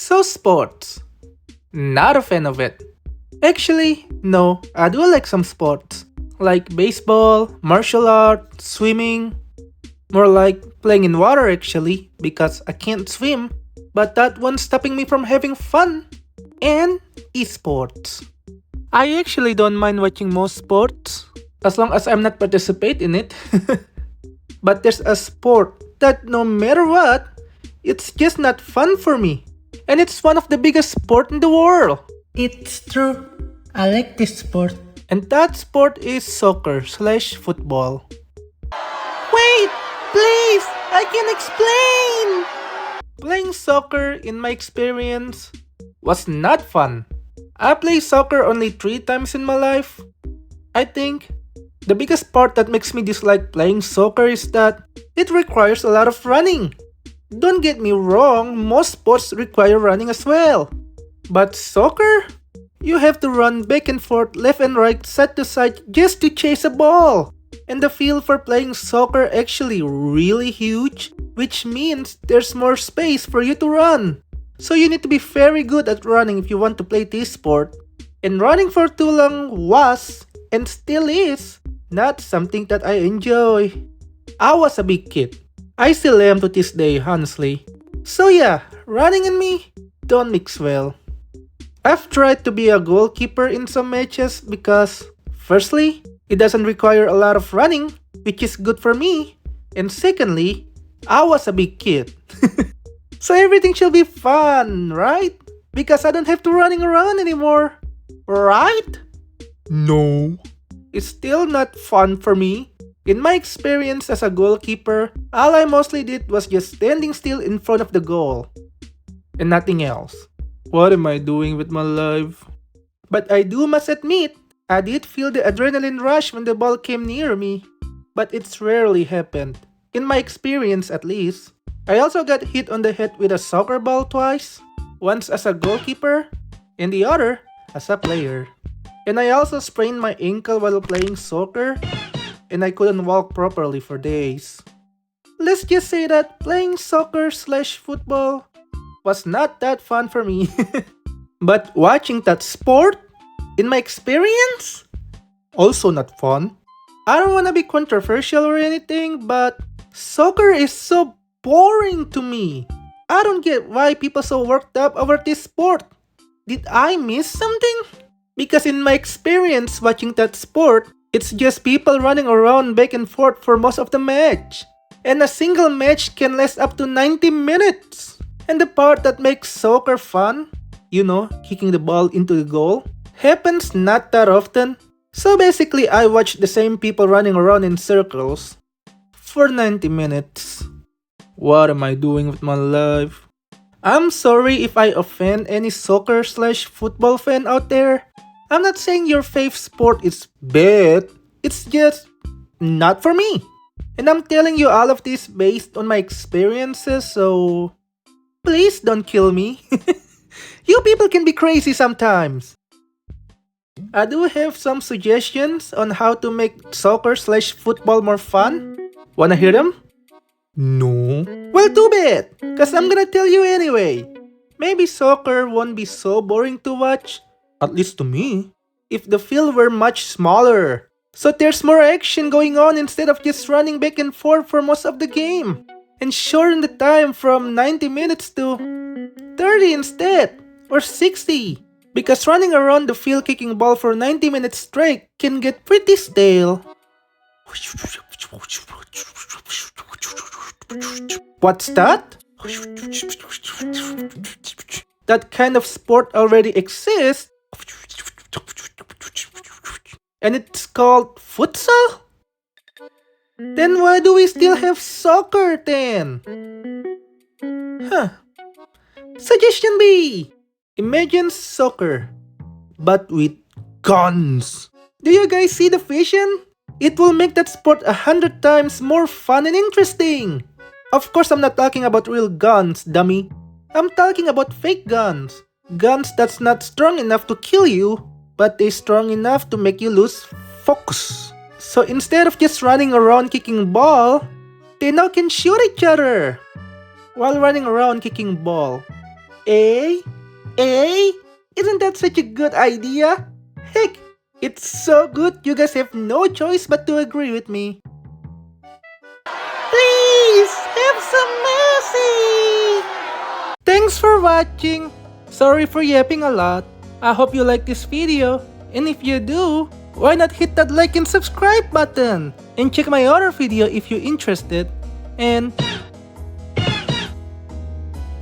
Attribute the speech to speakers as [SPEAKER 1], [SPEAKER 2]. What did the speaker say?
[SPEAKER 1] So sports. Not a fan of it. Actually, no, I do like some sports. Like baseball, martial art, swimming. More like playing in water actually, because I can't swim. But that one's stopping me from having fun. And esports. I actually don't mind watching most sports, as long as I'm not participate in it. But there's a sport that no matter what, it's just not fun for me. And it's one of the biggest sport in the world.
[SPEAKER 2] It's true. I like this sport.
[SPEAKER 1] And that sport is soccer slash football. Wait, please, I can explain. Playing soccer, in my experience, was not fun. I play soccer only 3 times in my life. I think the biggest part that makes me dislike playing soccer is that it requires a lot of running. Don't get me wrong, most sports require running as well. But soccer? You have to run back and forth, left and right, side to side just to chase a ball. And the field for playing soccer actually really huge, which means there's more space for you to run. So you need to be very good at running if you want to play this sport. And running for too long was, and still is, not something that I enjoy. I was a big kid. I still am to this day, honestly. So yeah, running and me don't mix well. I've tried to be a goalkeeper in some matches because, firstly, it doesn't require a lot of running, which is good for me. And secondly, I was a big kid. So everything should be fun, right? Because I don't have to running around anymore. Right? No. It's still not fun for me. In my experience as a goalkeeper, all I mostly did was just standing still in front of the goal. And nothing else. What am I doing with my life? But I do must admit, I did feel the adrenaline rush when the ball came near me. But it's rarely happened. In my experience at least. I also got hit on the head with a soccer ball twice. Once as a goalkeeper, and the other as a player. And I also sprained my ankle while playing soccer, and I couldn't walk properly for days. Let's just say that playing soccer slash football was not that fun for me. But watching that sport, in my experience, also not fun. I don't want to be controversial or anything, but soccer is so boring to me. I don't get why people so worked up over this sport. Did I miss something? Because in my experience watching that sport, it's just people running around back and forth for most of the match. And a single match can last up to 90 minutes. And the part that makes soccer fun, kicking the ball into the goal, happens not that often. So basically I watch the same people running around in circles for 90 minutes. What am I doing with my life? I'm sorry if I offend any soccer slash football fan out there. I'm not saying your fave sport is bad. It's just not for me. And I'm telling you all of this based on my experiences, so please don't kill me. You people can be crazy sometimes. I do have some suggestions on how to make soccer slash football more fun. Wanna hear them? No. Well, too bad, cause I'm gonna tell you anyway. Maybe soccer won't be so boring to watch, at least to me, if the field were much smaller. So there's more action going on instead of just running back and forth for most of the game. And shorten the time from 90 minutes to 30 instead, or 60. Because running around the field kicking ball for 90 minutes straight can get pretty stale. What's that? That kind of sport already exists. And it's called futsal? Then why do we still have soccer then? Suggestion B. Imagine soccer, but with guns. Do you guys see the vision? It will make that sport 100 times more fun and interesting. Of course, I'm not talking about real guns, dummy. I'm talking about fake guns. Guns that's not strong enough to kill you, but they're strong enough to make you lose focus. So instead of just running around kicking ball, they now can shoot each other while running around kicking ball. A? A? Isn't that such a good idea? Heck, it's so good you guys have no choice but to agree with me. Please, have some mercy! Thanks for watching. Sorry for yapping a lot. I hope you like this video. And if you do, why not hit that like and subscribe button? And check my other video if you're interested. And